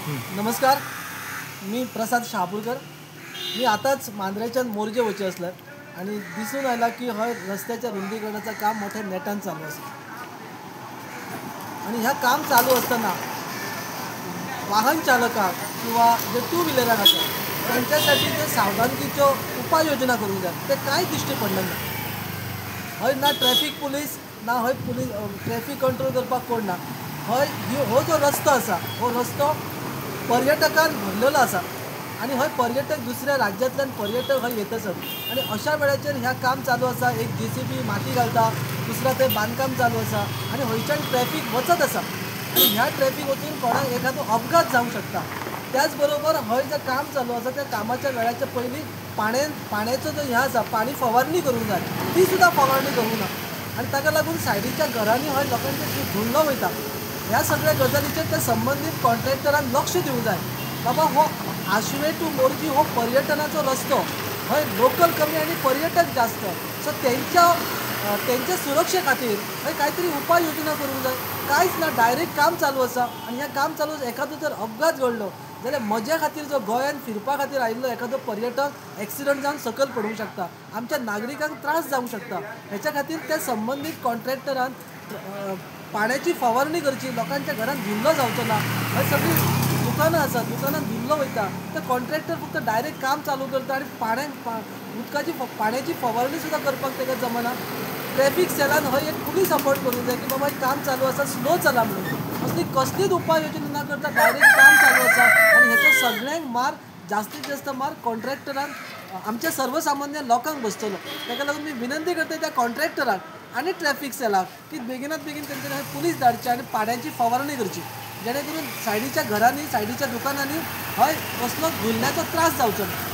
नमस्कार, मी प्रसाद शहापूरकर. मी आताच मांद्रेच्यान मोरजे वयचे असले आणि दिसून आयला की हय रस्त्याच्या रुंदीकरणाचं काम मोठ्या नेटान चालू आसा. आणि ह्या काम चालू असताना वाहन चालकाक किंवा जे टू व्हिलराक आसा त्यांच्यासाठी जे सावधानतेच्यो उपाययोजना करूंक जाय ते कांय दिश्टी पडले ना. हय ना ट्रॅफिक पुलीस ना हय ट्रॅफिक कंट्रोल करपाक कोण ना. हय हो जो रस्तो आसा हो रस्तो पर्यटकान भरलेलो आसा आणि हय पर्यटक दुसऱ्या राज्यांतल्यान पर्यटक हय येत आसात आणि अशा वेळाचेर ह्या काम चालू आसा. एक JCB माती घालता, दुसरा ते बांदकाम चालू आसा आणि हयच्यान ट्रॅफिक वचत आसा आणि ह्या ट्रॅफिक वचून कोणाक एखादो अपघात जावंक शकता. त्याच बरोबर हय जे काम चालू आसा त्या कामाच्या वेळाच्या पयलीं पाण्याचो जो हें आसा पाणी फवारणी करूंक जाय ती सुद्दां फवारणी करूंक ना आणि ताका लागून सायडीच्या घरांनी हय लोकांचे जीव धुल्लो वयता. ह्या सगळ्या गजालीचेर त्या संबंधीत कॉन्ट्रॅक्टरान लक्ष दिवंक जाय. बाबा हो आशवे टू मोरजी हो पर्यटनाचो रस्तो, हय लोकल कमी आणि पर्यटक जास्त, सो त्यांच्या सुरक्षे खातीर हय कांय तरी उपाय योजना करूंक जाय. कांयच ना, डायरेक्ट काम चालू आसा आणि ह्या काम चालू एखादो जर अपघात घडलो जाल्यार मजा खातीर जो गोंयान फिरपा खातीर आयिल्लो एखादो पर्यटक एक्सिडंट जावन सकयल पडूंक शकता, आमच्या नागरिकांक त्रास जावंक शकता. हेच्या खातीर त्या संबंधीत कॉन्ट्रॅक्टरान पाण्याची फवारणी करची, लोकांच्या घरांत धुल्लो जावचो ना. हय सगळी दुकानां आसात, दुकानांत धुल्लो वयता, तर कॉन्ट्रॅक्टर फक्त डायरेक्ट काम चालू करता आणि पाण्याची फवारणी सुद्दां करपाक ताका जमना. ट्रॅफिक सेलान हय एक फुली सपोर्ट करूंक जाय की बाबा काम चालू आसा, स्लो चला म्हणून. असली कसलीच उपाय योजना न करता डायरेक्ट काम चालू आसा आणि हेचो सगळ्यांक मार, जास्तीत जास्त मार कॉन्ट्रॅक्टरान आमच्या सर्वसामान्य लोकांक बसतलो. ताका लागून मी विनंती करता त्या कॉन्ट्रॅक्टराक आणि ट्रॅफिक सेलाक की बेगिनात बेगीन तेंचे पुलीस धाडचे आणि पाण्याची फवारणी करची, जेणे करून सायडीच्या घरांनी, सायडीच्या दुकानांनी हय कसलो धुल्ल्याचो त्रास जावचो ना.